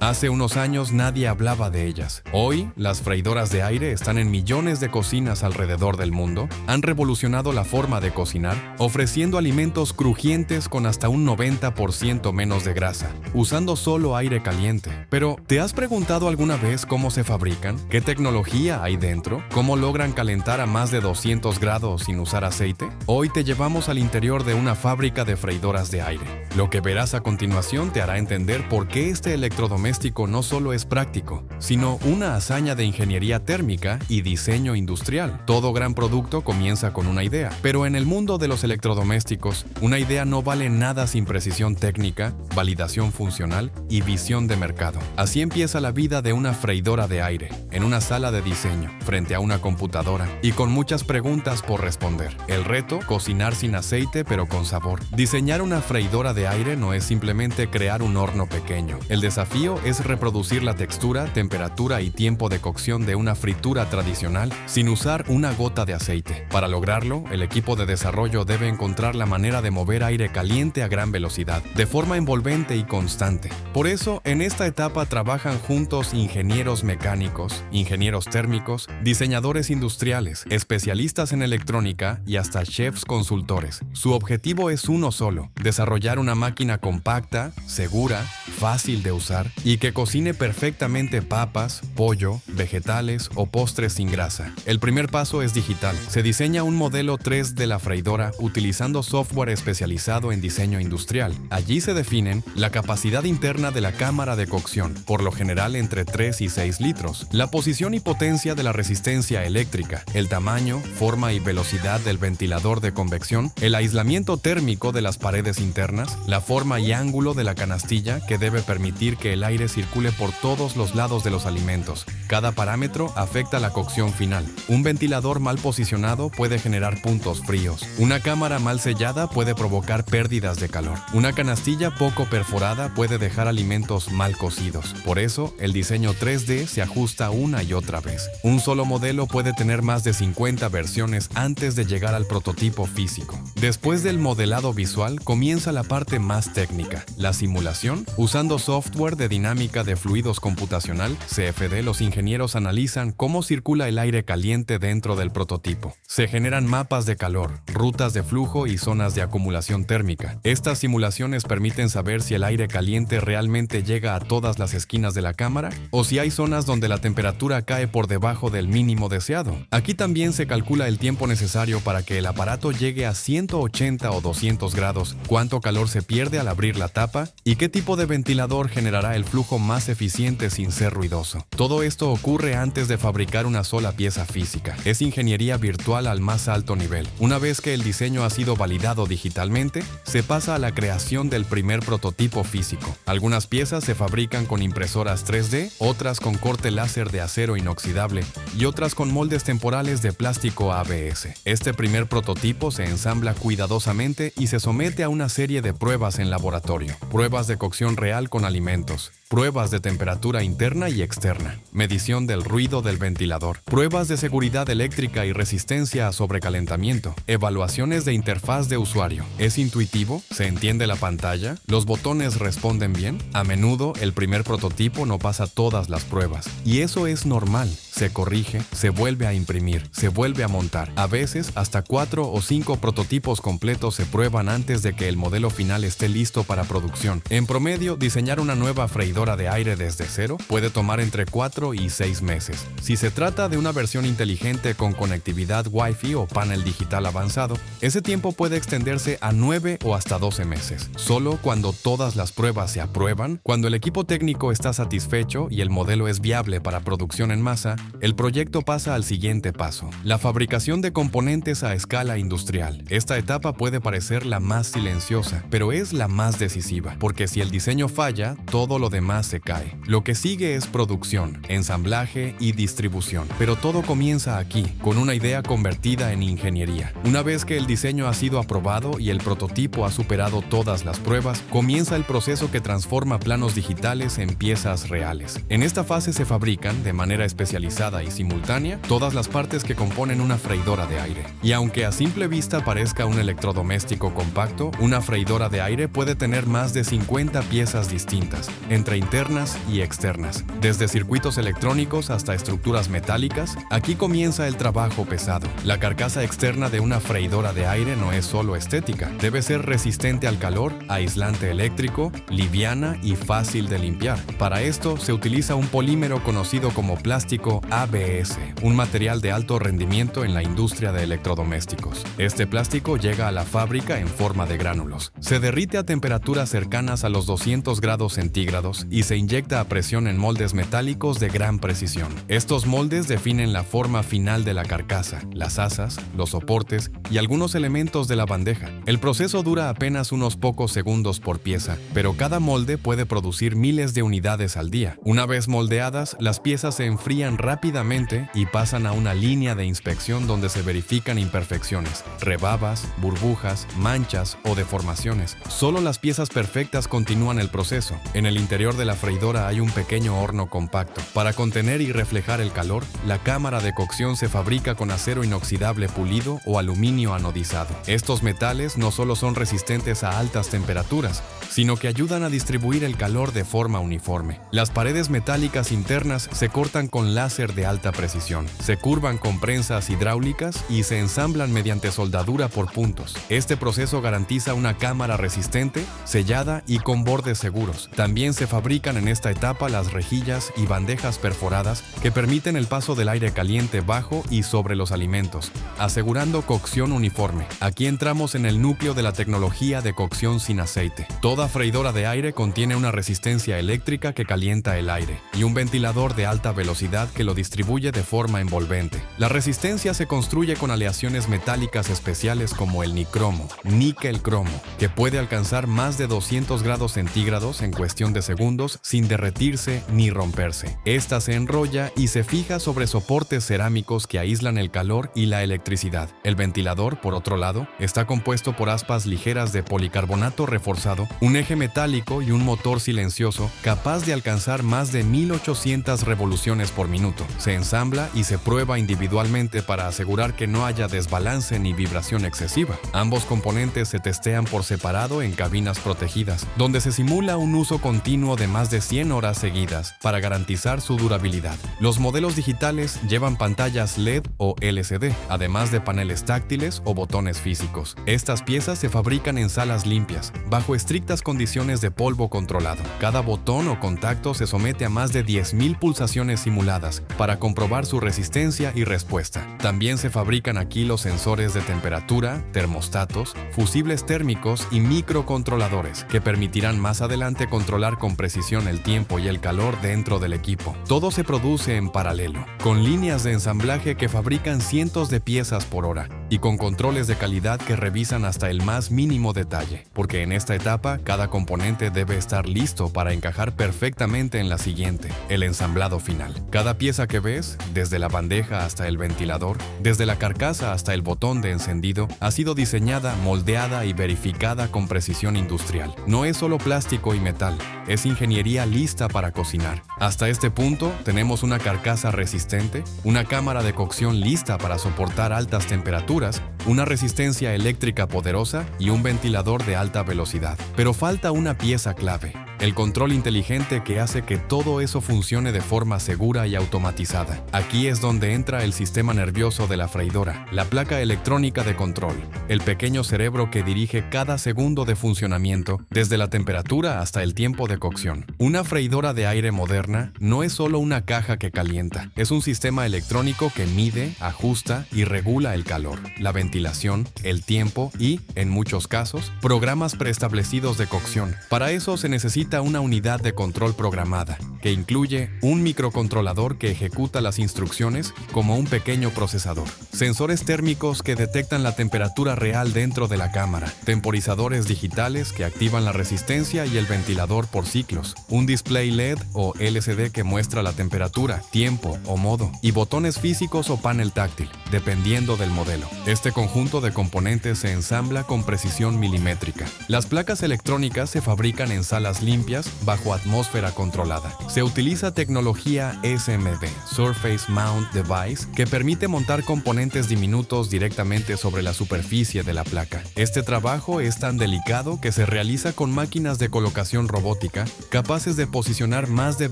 Hace unos años nadie hablaba de ellas. Hoy, las freidoras de aire están en millones de cocinas alrededor del mundo, han revolucionado la forma de cocinar, ofreciendo alimentos crujientes con hasta un 90% menos de grasa, usando solo aire caliente. Pero, ¿te has preguntado alguna vez cómo se fabrican? ¿Qué tecnología hay dentro? ¿Cómo logran calentar a más de 200 grados sin usar aceite? Hoy te llevamos al interior de una fábrica de freidoras de aire. Lo que verás a continuación te hará entender por qué este electrodoméstico no solo es práctico, sino una hazaña de ingeniería térmica y diseño industrial. Todo gran producto comienza con una idea, pero en el mundo de los electrodomésticos, una idea no vale nada sin precisión técnica, validación funcional y visión de mercado. Así empieza la vida de una freidora de aire, en una sala de diseño, frente a una computadora y con muchas preguntas por responder. El reto, cocinar sin aceite pero con sabor. Diseñar una freidora de aire no es simplemente crear un horno pequeño. El desafío es reproducir la textura, temperatura y tiempo de cocción de una fritura tradicional sin usar una gota de aceite. Para lograrlo, el equipo de desarrollo debe encontrar la manera de mover aire caliente a gran velocidad, de forma envolvente y constante. Por eso, en esta etapa trabajan juntos ingenieros mecánicos, ingenieros térmicos, diseñadores industriales, especialistas en electrónica y hasta chefs consultores. Su objetivo es uno solo: desarrollar una máquina compacta, segura, fácil de usar y que cocine perfectamente papas, pollo, vegetales o postres sin grasa. El primer paso es digital. Se diseña un modelo 3 de la freidora utilizando software especializado en diseño industrial. Allí se definen la capacidad interna de la cámara de cocción, por lo general entre 3 y 6 litros, la posición y potencia de la resistencia eléctrica, el tamaño, forma y velocidad del ventilador de convección, el aislamiento térmico de las paredes internas, la forma y ángulo de la canastilla que debe permitir que el aire circule por todos los lados de los alimentos. Cada parámetro afecta la cocción final. Un ventilador mal posicionado puede generar puntos fríos. Una cámara mal sellada puede provocar pérdidas de calor. Una canastilla poco perforada puede dejar alimentos mal cocidos. Por eso, el diseño 3D se ajusta una y otra vez. Un solo modelo puede tener más de 50 versiones antes de llegar al prototipo físico. Después del modelado visual, comienza la parte más técnica, la simulación. Usando software de dinámica de fluidos computacional, CFD, los ingenieros analizan cómo circula el aire caliente dentro del prototipo. Se generan mapas de calor, rutas de flujo y zonas de acumulación térmica. Estas simulaciones permiten saber si el aire caliente realmente llega a todas las esquinas de la cámara o si hay zonas donde la temperatura cae por debajo del mínimo deseado. Aquí también se calcula el tiempo necesario para que el aparato llegue a 180 o 200 grados, cuánto calor se pierde al abrir la tapa y qué tipo de ventilador generará el flujo más eficiente sin ser ruidoso. Todo esto ocurre antes de fabricar una sola pieza física. Es ingeniería virtual al más alto nivel. Una vez que el diseño ha sido validado digitalmente, se pasa a la creación del primer prototipo físico. Algunas piezas se fabrican con impresoras 3D, otras con corte láser de acero inoxidable y otras con moldes temporales de plástico ABS. Este primer prototipo se ensambla cuidadosamente y se somete a una serie de pruebas en laboratorio. Pruebas de cocción real con alimentos, pruebas de temperatura interna y externa, medición del ruido del ventilador, pruebas de seguridad eléctrica y resistencia a sobrecalentamiento, evaluaciones de interfaz de usuario. ¿Es intuitivo? ¿Se entiende la pantalla? ¿Los botones responden bien? A menudo, el primer prototipo no pasa todas las pruebas, y eso es normal. Se corrige, se vuelve a imprimir, se vuelve a montar. A veces, hasta 4 o 5 prototipos completos se prueban antes de que el modelo final esté listo para producción. En promedio, diseñar una nueva freidora de aire desde cero puede tomar entre 4 y 6 meses. Si se trata de una versión inteligente con conectividad Wi-Fi o panel digital avanzado, ese tiempo puede extenderse a 9 o hasta 12 meses. Solo cuando todas las pruebas se aprueban, cuando el equipo técnico está satisfecho y el modelo es viable para producción en masa, el proyecto pasa al siguiente paso: la fabricación de componentes a escala industrial. Esta etapa puede parecer la más silenciosa, pero es la más decisiva, porque si el diseño falla, todo lo demás se cae. Lo que sigue es producción, ensamblaje y distribución. Pero todo comienza aquí, con una idea convertida en ingeniería. Una vez que el diseño ha sido aprobado y el prototipo ha superado todas las pruebas, comienza el proceso que transforma planos digitales en piezas reales. En esta fase se fabrican, de manera especializada y simultánea, todas las partes que componen una freidora de aire. Y aunque a simple vista parezca un electrodoméstico compacto, una freidora de aire puede tener más de 50 piezas distintas, entre internas y externas. Desde circuitos electrónicos hasta estructuras metálicas, aquí comienza el trabajo pesado. La carcasa externa de una freidora de aire no es solo estética, debe ser resistente al calor, aislante eléctrico, liviana y fácil de limpiar. Para esto se utiliza un polímero conocido como plástico ABS, un material de alto rendimiento en la industria de electrodomésticos. Este plástico llega a la fábrica en forma de gránulos. Se derrite a temperaturas cercanas a los 200 grados centígrados y se inyecta a presión en moldes metálicos de gran precisión. Estos moldes definen la forma final de la carcasa, las asas, los soportes y algunos elementos de la bandeja. El proceso dura apenas unos pocos segundos por pieza, pero cada molde puede producir miles de unidades al día. Una vez moldeadas, las piezas se enfrían rápidamente y pasan a una línea de inspección donde se verifican imperfecciones, rebabas, burbujas, manchas o deformaciones. Solo las piezas perfectas continúan el proceso. En el interior de la freidora hay un pequeño horno compacto. Para contener y reflejar el calor, la cámara de cocción se fabrica con acero inoxidable pulido o aluminio anodizado. Estos metales no solo son resistentes a altas temperaturas, sino que ayudan a distribuir el calor de forma uniforme. Las paredes metálicas internas se cortan con láser de alta precisión, se curvan con prensas hidráulicas y se ensamblan mediante soldadura por puntos. Este proceso garantiza una cámara resistente, sellada y con bordes seguros. También se fabrican en esta etapa las rejillas y bandejas perforadas que permiten el paso del aire caliente bajo y sobre los alimentos, asegurando cocción uniforme. Aquí entramos en el núcleo de la tecnología de cocción sin aceite. Toda freidora de aire contiene una resistencia eléctrica que calienta el aire y un ventilador de alta velocidad que lo distribuye de forma envolvente. La resistencia se construye con aleaciones metálicas especiales como el nicromo, níquel cromo, que puede alcanzar más de 200 grados centígrados en cuestión de segundos sin derretirse ni romperse. Esta se enrolla y se fija sobre soportes cerámicos que aíslan el calor y la electricidad. El ventilador, por otro lado, está compuesto por aspas ligeras de policarbonato reforzado, un eje metálico y un motor silencioso capaz de alcanzar más de 1800 revoluciones por minuto. Se ensambla y se prueba individualmente para asegurar que no haya desbalance ni vibración excesiva. Ambos componentes se testean por separado en cabinas protegidas, donde se simula un uso continuo de más de 100 horas seguidas para garantizar su durabilidad. Los modelos digitales llevan pantallas LED o LCD, además de paneles táctiles o botones físicos. Estas piezas se fabrican en salas limpias, bajo estrictas condiciones de polvo controlado. Cada botón o contacto se somete a más de 10.000 pulsaciones simuladas para comprobar su resistencia y respuesta. También se fabrican aquí los sensores de temperatura, termostatos, fusibles térmicos y microcontroladores que permitirán más adelante controlar con precisión el tiempo y el calor dentro del equipo. Todo se produce en paralelo, con líneas de ensamblaje que fabrican cientos de piezas por hora y con controles de calidad que revisan hasta el más mínimo detalle, porque en esta etapa cada componente debe estar listo para encajar perfectamente en la siguiente, el ensamblado final. Cada pieza que ves, desde la bandeja hasta el ventilador, desde la carcasa hasta el botón de encendido, ha sido diseñada, moldeada y verificada con precisión industrial. No es solo plástico y metal, es ingeniería lista para cocinar. Hasta este punto tenemos una carcasa resistente, una cámara de cocción lista para soportar altas temperaturas, una resistencia eléctrica poderosa y un ventilador de alta velocidad. Pero falta una pieza clave: el control inteligente que hace que todo eso funcione de forma segura y automatizada. Aquí es donde entra el sistema nervioso de la freidora, la placa electrónica de control, el pequeño cerebro que dirige cada segundo de funcionamiento, desde la temperatura hasta el tiempo de cocción. Una freidora de aire moderna no es solo una caja que calienta, es un sistema electrónico que mide, ajusta y regula el calor, la ventilación, el tiempo y, en muchos casos, programas preestablecidos de cocción. Para eso se necesita una unidad de control programada, que incluye un microcontrolador que ejecuta las instrucciones como un pequeño procesador, sensores térmicos que detectan la temperatura real dentro de la cámara, temporizadores digitales que activan la resistencia y el ventilador por ciclos, un display LED o LCD que muestra la temperatura, tiempo o modo, y botones físicos o panel táctil, dependiendo del modelo. Este conjunto de componentes se ensambla con precisión milimétrica. Las placas electrónicas se fabrican en salas limpias bajo atmósfera controlada. Se utiliza tecnología SMD, Surface Mount Device, que permite montar componentes diminutos directamente sobre la superficie de la placa. Este trabajo es tan delicado que se realiza con máquinas de colocación robótica capaces de posicionar más de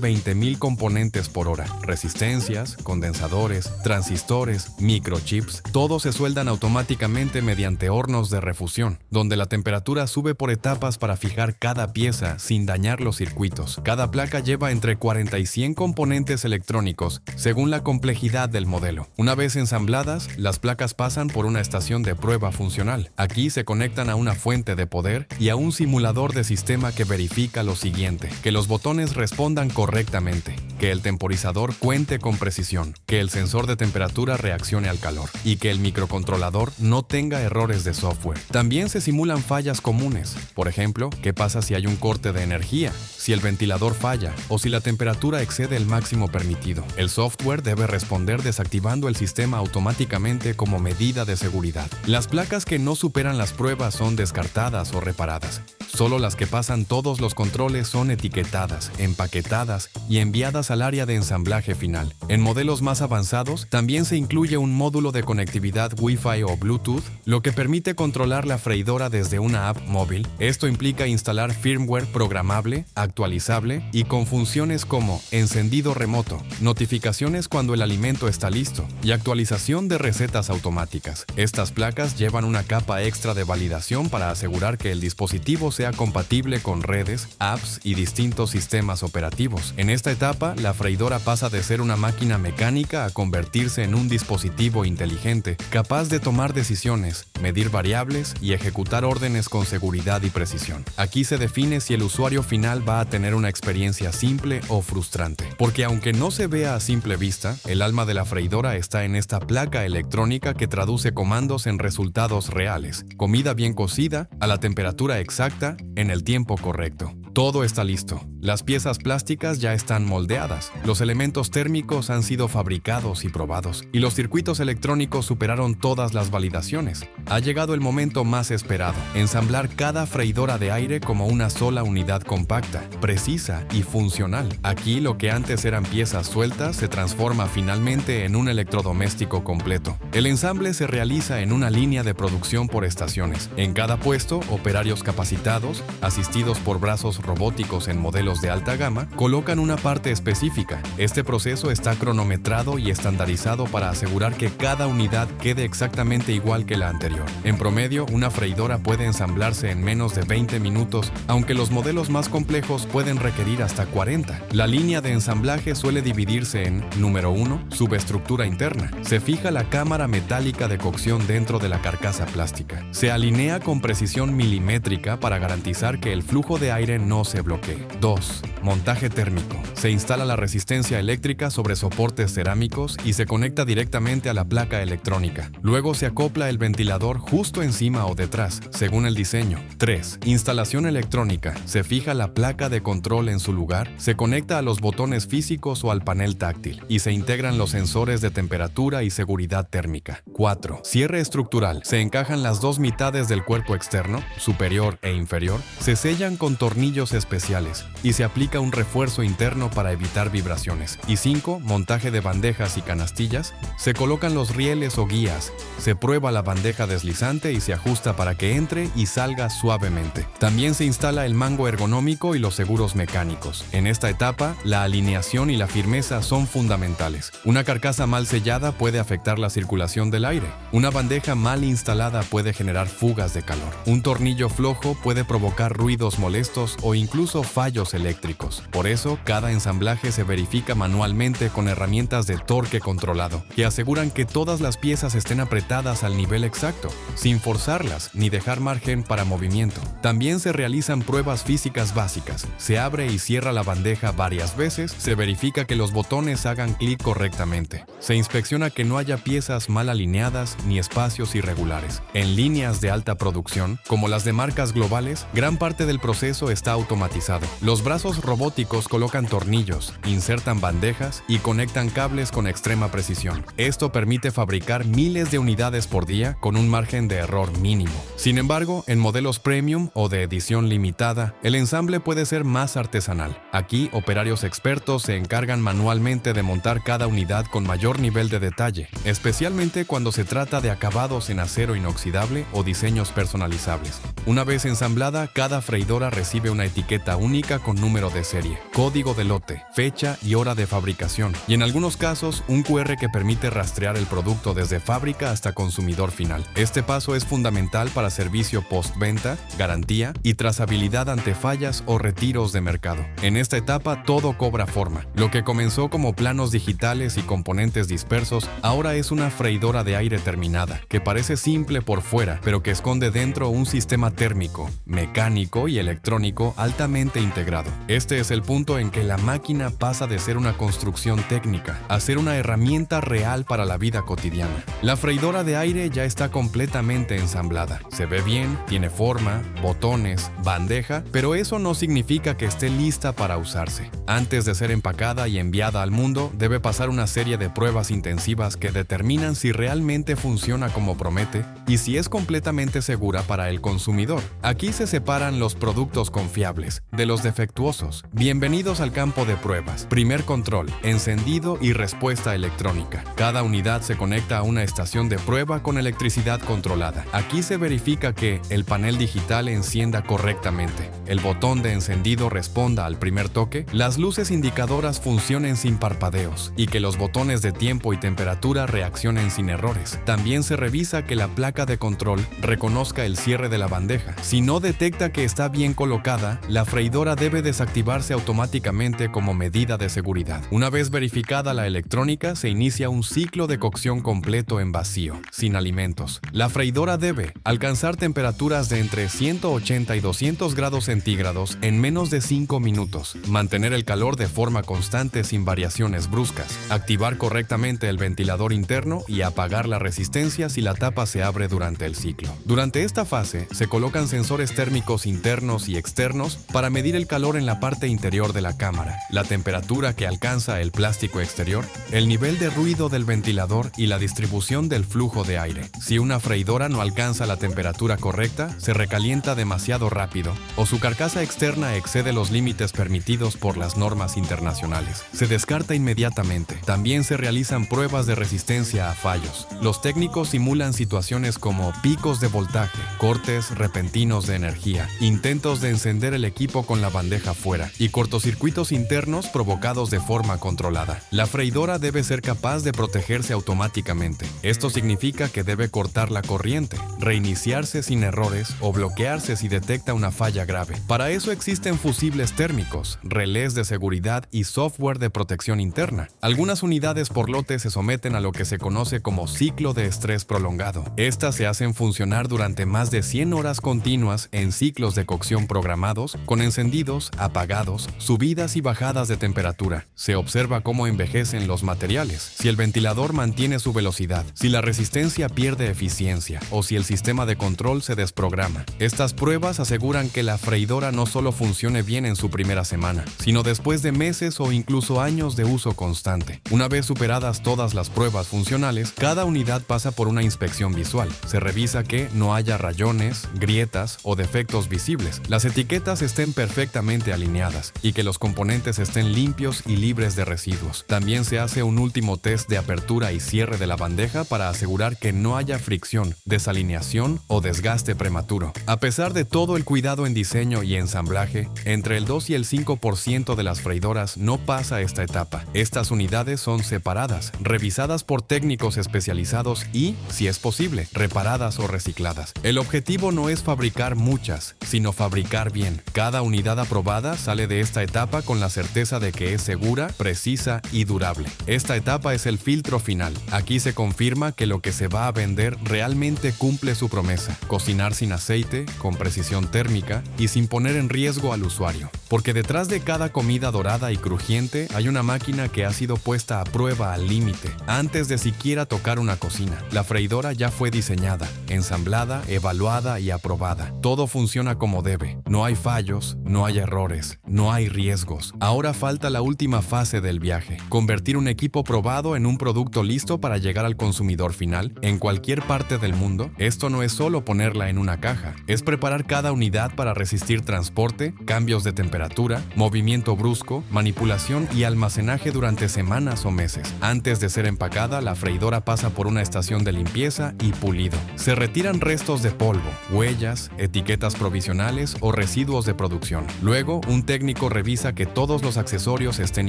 20.000 componentes por hora. Resistencias, condensadores, transistores, microchips, todos se sueldan automáticamente mediante hornos de refusión, donde la temperatura sube por etapas para fijar cada pieza sin dañar los circuitos. Cada placa lleva entre 40 y 100 componentes electrónicos, según la complejidad del modelo. Una vez ensambladas, las placas pasan por una estación de prueba funcional. Aquí se conectan a una fuente de poder y a un simulador de sistema que verifica lo siguiente: que los botones respondan correctamente, que el temporizador cuente con precisión, que el sensor de temperatura reaccione al calor y que el microcontrolador no tenga errores de software. También se simulan fallas comunes. Por ejemplo, ¿qué pasa si hay un corte de energía, si el ventilador falla o si la temperatura excede el máximo permitido? El software debe responder desactivando el sistema automáticamente como medida de seguridad. Las placas que no superan las pruebas son descartadas o reparadas. Solo las que pasan todos los controles son etiquetadas, empaquetadas y enviadas al área de ensamblaje final. En modelos más avanzados, también se incluye un módulo de conectividad Wi-Fi o Bluetooth, lo que permite controlar la freidora desde una app móvil. Esto implica instalar firmware programable, actualizable y con funciones como encendido remoto, notificaciones cuando el alimento está listo y actualización de recetas automáticas. Estas placas llevan una capa extra de validación para asegurar que el dispositivo sea compatible con redes, apps y distintos sistemas operativos. En esta etapa, la freidora pasa de ser una máquina mecánica a convertirse en un dispositivo inteligente, capaz de tomar decisiones, medir variables y ejecutar órdenes con seguridad y precisión. Aquí se define si el usuario final va a tener una experiencia simple o frustrante. Porque aunque no se vea a simple vista, el alma de la freidora está en esta placa electrónica que traduce comandos en resultados reales. Comida bien cocida, a la temperatura exacta, en el tiempo correcto. Todo está listo. Las piezas plásticas ya están moldeadas, los elementos térmicos han sido fabricados y probados, y los circuitos electrónicos superaron todas las validaciones. Ha llegado el momento más esperado: ensamblar cada freidora de aire como una sola unidad compacta, precisa y funcional. Aquí lo que antes eran piezas sueltas se transforma finalmente en un electrodoméstico completo. El ensamble se realiza en una línea de producción por estaciones. En cada puesto, operarios capacitados, asistidos por brazos robóticos en modelos de alta gama, colocan una parte específica. Este proceso está cronometrado y estandarizado para asegurar que cada unidad quede exactamente igual que la anterior. En promedio, una freidora puede ensamblarse en menos de 20 minutos, aunque los modelos más complejos pueden requerir hasta 40. La línea de ensamblaje suele dividirse en: número 1, subestructura interna. Se fija la cámara metálica de cocción dentro de la carcasa plástica. Se alinea con precisión milimétrica para garantizar que el flujo de aire no se bloquee. 2. Montaje térmico. Se instala la resistencia eléctrica sobre soportes cerámicos y se conecta directamente a la placa electrónica. Luego se acopla el ventilador justo encima o detrás, según el diseño. 3. Instalación electrónica. Se fija la placa de control en su lugar, se conecta a los botones físicos o al panel táctil y se integran los sensores de temperatura y seguridad térmica. 4. Cierre estructural. Se encajan las dos mitades del cuerpo externo, superior e inferior, se sellan con tornillos especiales y se aplica un refuerzo interno para evitar vibraciones. Y 5. Montaje de bandejas y canastillas. Se colocan los rieles o guías, se prueba la bandeja deslizante y se ajusta para que entre y salga suavemente. También se instala el mango ergonómico y los seguros mecánicos. En esta etapa, la alineación y la firmeza son fundamentales. Una carcasa mal sellada puede afectar la circulación del aire. Una bandeja mal instalada puede generar fugas de calor. Un tornillo flojo puede provocar ruidos molestos o incluso fallos eléctricos. Por eso, cada ensamblaje se verifica manualmente con herramientas de torque controlado, que aseguran que todas las piezas estén apretadas al nivel exacto, sin forzarlas ni dejar margen para movimiento. También se realizan pruebas físicas básicas. Se abre y cierra la bandeja varias veces, se verifica que los botones hagan clic correctamente. Se inspecciona que no haya piezas mal alineadas ni espacios irregulares. En líneas de alta producción, como las de marcas globales, gran parte del proceso está automatizado. Los brazos robóticos colocan tornillos, insertan bandejas y conectan cables con extrema precisión. Esto permite fabricar miles de unidades por día con un margen de error mínimo. Sin embargo, en modelos premium o de edición limitada, el ensamble puede ser más artesanal. Aquí, operarios expertos se encargan manualmente de montar cada unidad con mayor nivel de detalle, especialmente cuando se trata de acabados en acero inoxidable o diseños personalizables. Una vez ensamblada, cada freidora recibe una etiqueta única con número de serie, código de lote, fecha y hora de fabricación, y en algunos casos un QR que permite rastrear el producto desde fábrica hasta consumidor final. Este paso es fundamental para servicio postventa, garantía y trazabilidad ante fallas o retiros de mercado. En esta etapa todo cobra forma. Lo que comenzó como planos digitales y componentes dispersos, ahora es una freidora de aire terminada, que parece simple por fuera, pero que esconde dentro un sistema térmico, mecánico y electrónico altamente integrado. Este es el punto en que la máquina pasa de ser una construcción técnica a ser una herramienta real para la vida cotidiana. La freidora de aire ya está completamente ensamblada. Se ve bien, tiene forma, botones, bandeja, pero eso no significa que esté lista para usarse. Antes de ser empacada y enviada al mundo, debe pasar una serie de pruebas intensivas que determinan si realmente funciona como promete y si es completamente segura para el consumidor. Aquí se separan los productos confiables de los defectuosos. Bienvenidos al campo de pruebas. Primer control, encendido y respuesta electrónica. Cada unidad se conecta a una estación de prueba con electricidad controlada. Aquí se verifica que el panel digital encienda correctamente, el botón de encendido responda al primer toque, las luces indicadoras funcionen sin parpadeos y que los botones de tiempo y temperatura reaccionen sin errores. También se revisa que la placa de control reconozca el cierre de la bandeja. Si no detecta que está bien colocada, la freidora debe desactivarse automáticamente como medida de seguridad. Una vez verificada la electrónica, se inicia un ciclo de cocción completo en vacío, sin alimentos. La freidora debe alcanzar temperaturas de entre 180 y 200 grados centígrados en menos de 5 minutos, mantener el calor de forma constante sin variaciones bruscas, activar correctamente el ventilador interno y apagar la resistencia si la tapa se abre durante el ciclo. Durante esta fase, se colocan sensores térmicos internos y externos para medir el calor en la parte interior de la cámara, la temperatura que alcanza el plástico exterior, el nivel de ruido del ventilador y la distribución del flujo de aire. Si una freidora no alcanza la temperatura correcta, se recalienta demasiado rápido o su carcasa externa excede los límites permitidos por las normas internacionales. Se descarta inmediatamente. También se realizan pruebas de resistencia a fallos. Los técnicos simulan situaciones como picos de voltaje, cortes repentinos de energía, intentos de encender el equipo con la bandeja fuera y cortocircuitos internos provocados de forma controlada. La freidora debe ser capaz de protegerse automáticamente. Esto significa que debe cortar la corriente, reiniciarse sin errores o bloquearse si detecta una falla grave. Para eso existen fusibles térmicos, relés de seguridad y software de protección interna. Algunas unidades por lote se someten a lo que se conoce como ciclo de estrés prolongado. Estas se hacen funcionar durante más de 100 horas continuas en ciclos de cocción programados, con encendidos, apagados, subidas y bajadas de temperatura. Se observa cómo envejecen los materiales, si el ventilador mantiene su velocidad, si la resistencia pierde eficiencia o si el sistema de control se desprograma. Estas pruebas aseguran que la freidora no solo funcione bien en su primera semana, sino después de meses o incluso años de uso constante. Una vez superadas todas las pruebas funcionales, cada unidad pasa por una inspección visual. Se revisa que no haya rayones, grietas o defectos visibles, las etiquetas estén perfectamente alineadas y que los componentes estén limpios y libres de residuos. También se hace un último test de apertura y cierre de la bandeja para asegurar que no haya fricción, desalineación o desgaste prematuro. A pesar de todo el cuidado en diseño y ensamblaje, entre el 2 y el 5% de las freidoras no pasa esta etapa. Estas unidades son separadas, revisadas por técnicos especializados y, si es posible, reparadas o recicladas. El objetivo no es fabricar muchas, sino fabricar bien. Cada unidad aprobada sale de esta etapa con la certeza de que es segura, precisa y durable. Esta etapa es el filtro final. Aquí se confirma que lo que se va a vender realmente cumple su promesa: cocinar sin aceite, con precisión térmica y sin poner en riesgo al usuario. Porque detrás de cada comida dorada y crujiente hay una máquina que ha sido puesta a prueba al límite. Antes de siquiera tocar una cocina, la freidora ya fue diseñada, ensamblada, evaluada y aprobada. Todo funciona como debe. No hay fallos, no hay errores, no hay riesgos. Ahora falta la última fase del viaje, convertir un equipo probado en un producto listo para llegar al consumidor final en cualquier parte del mundo. Esto no es solo ponerla en una caja, es preparar cada unidad para resistir transporte, cambios de temperatura, movimiento brusco, manipulación y almacenaje durante semanas o meses. Antes de ser empacada, la freidora pasa por una estación de limpieza y pulido. Se retiran restos de polvo, huellas, etiquetas provisionales o residuos de producción. Luego, un técnico revisa que todos los accesorios estén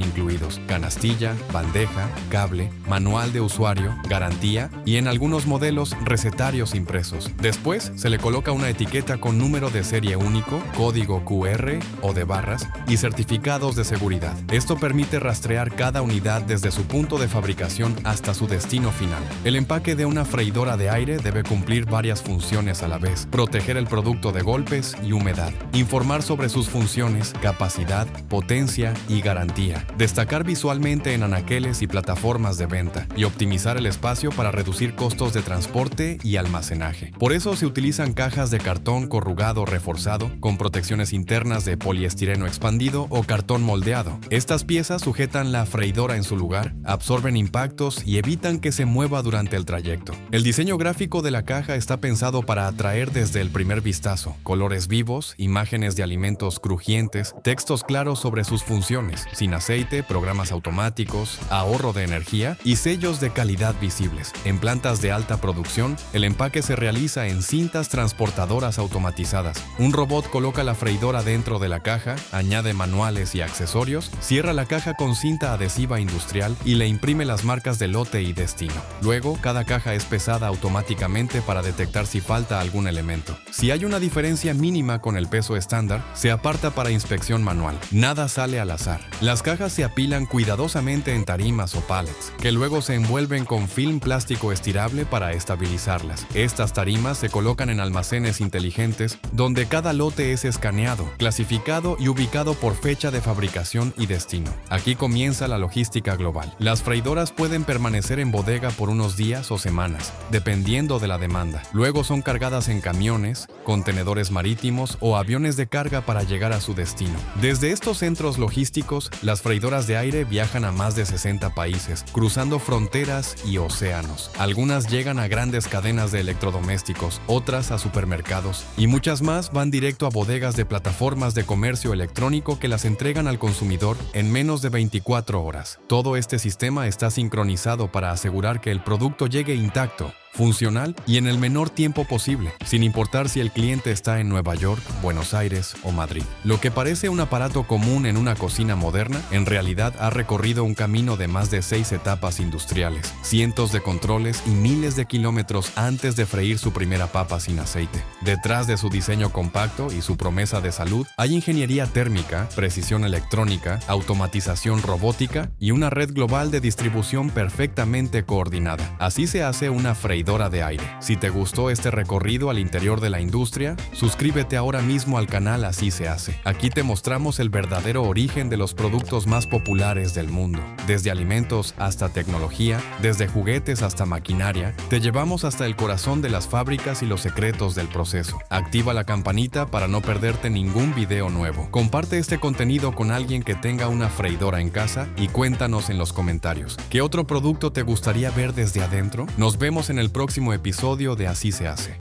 incluidos: canastilla, bandeja, cable, manual de usuario, garantía y, en algunos modelos, recetarios impresos. Después, se le coloca una etiqueta con número de serie único, código QR o de barras y certificados de seguridad. Esto permite rastrear cada unidad desde su punto de fabricación hasta su destino final. El empaque de una freidora de aire debe cumplir varias funciones a la vez: proteger el producto de golpes y humedad, informar sobre sus funciones, capacidad, potencia y garantía, destacar visualmente en anaqueles y plataformas de venta y optimizar el espacio para reducir costos de transporte y almacenaje. Por eso se utilizan cajas de cartón corrugado reforzado con protecciones internas de poliestireno expandido o cartón moldeado. Estas piezas sujetan la freidora en su lugar, absorben impactos y evitan que se mueva durante el trayecto. El diseño gráfico de la caja está pensado para atraer desde el primer vistazo: colores vivos, imágenes de alimentos crujientes, textos claros sobre sus funciones, sin aceite, programas automáticos, ahorro de energía y sellos de calidad visibles. En plantas de alta producción, el empaque se realiza en cintas transportadoras automatizadas. Un robot coloca la freidora dentro de la caja, añade manuales y accesorios, cierra la caja con cinta adhesiva industrial y le imprime las marcas de lote y destino. Luego, cada caja es pesada automáticamente para detectar si falta algún elemento. Si hay una diferencia mínima con el peso estándar, se aparta para inspección manual. Nada sale al azar. Las cajas se apilan cuidadosamente en tarimas o pallets, que luego se envuelven con film plástico estirable para estabilizarlas. Estas tarimas se colocan en almacenes inteligentes donde cada lote es escaneado, clasificado y ubicado por fecha de fabricación y destino. Aquí comienza la logística global. Las freidoras pueden permanecer en bodega por unos días o semanas, dependiendo de la demanda. Luego son cargadas en camiones, contenedores marítimos o aviones de carga para llegar a su destino. Desde estos centros logísticos, las freidoras de aire viajan a más de 60 países, cruzando fronteras y océanos. Algunas llegan a grandes cadenas de electrodomésticos, otras a supermercados, y muchas más van directo a bodegas de plataformas de comercio electrónico que las entregan al consumidor en menos de 24 horas. Todo este sistema está sincronizado para asegurar que el producto llegue intacto, funcional y en el menor tiempo posible, sin importar si el cliente está en Nueva York, Buenos Aires o Madrid. Lo que parece un aparato común en una cocina moderna, en realidad ha recorrido un camino de más de 6 etapas industriales, cientos de controles y miles de kilómetros antes de freír su primera papa sin aceite. Detrás de su diseño compacto y su promesa de salud, hay ingeniería térmica, precisión electrónica, automatización robótica y una red global de distribución perfectamente coordinada. Así se hace una freidora de aire. Si te gustó este recorrido al interior de la industria, suscríbete ahora mismo al canal Así se hace. Aquí te mostramos el verdadero origen de los productos más populares del mundo. Desde alimentos hasta tecnología, desde juguetes hasta maquinaria, te llevamos hasta el corazón de las fábricas y los secretos del proceso. Activa la campanita para no perderte ningún video nuevo. Comparte este contenido con alguien que tenga una freidora en casa y cuéntanos en los comentarios: ¿qué otro producto te gustaría ver desde adentro? Nos vemos en el próximo episodio de Así se hace.